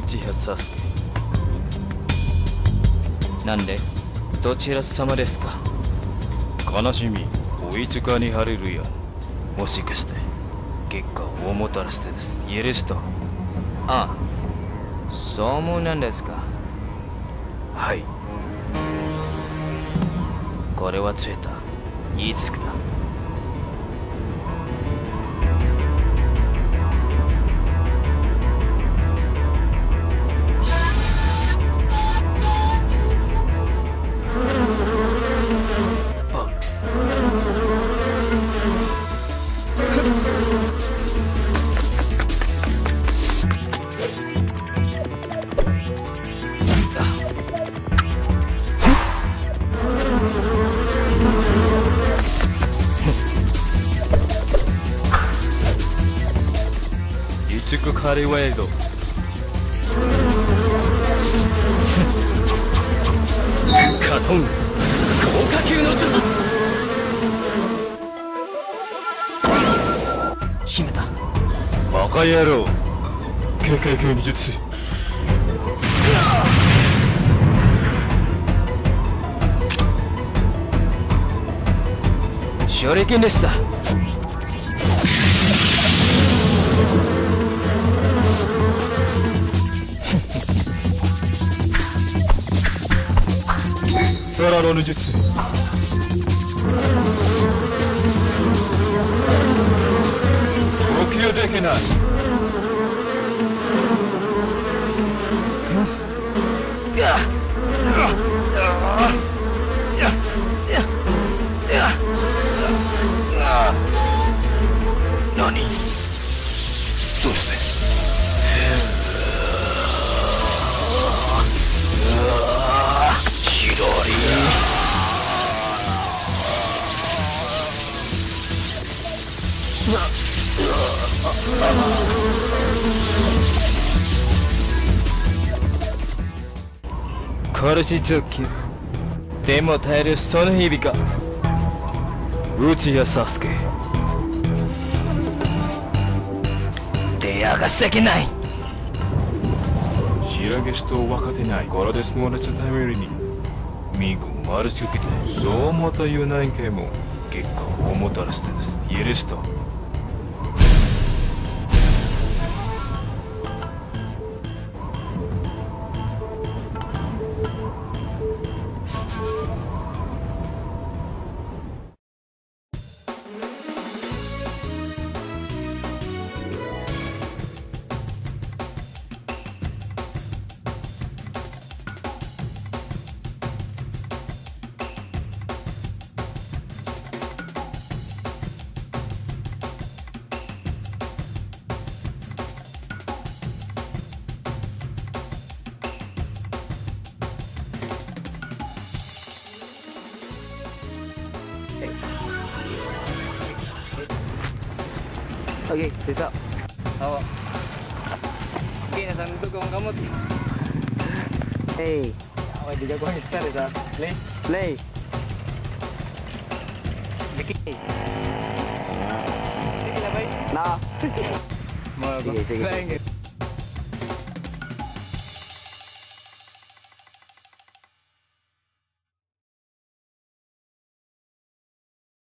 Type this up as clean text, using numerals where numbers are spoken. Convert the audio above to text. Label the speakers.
Speaker 1: 内葉サスケ。なんでどちら様ですか。悲しみおいつかにハレルヤ。もしかして結果をもたらしてです許すと。ああ、そう思うなんですか。はい、これはついた言いつくだ。ハリウェイドカトン高火球の術秘めたバカ野郎警戒系技術手裏剣でした空の術呼吸できない何どうしてシロリ殺し直球でも耐えるその日々かうちやサスケ出やがせけない白毛しと若手ないこれですものつためにミグ丸つけてそうまた言うないけも結果をもたらしてです許すと
Speaker 2: Oke, bisa. Oh. Oke, nasan duduk kamu. Hey. Awak juga gua sekali, Sa. Play. Play. Bikin. Bikin apa? Nah. Mau gua.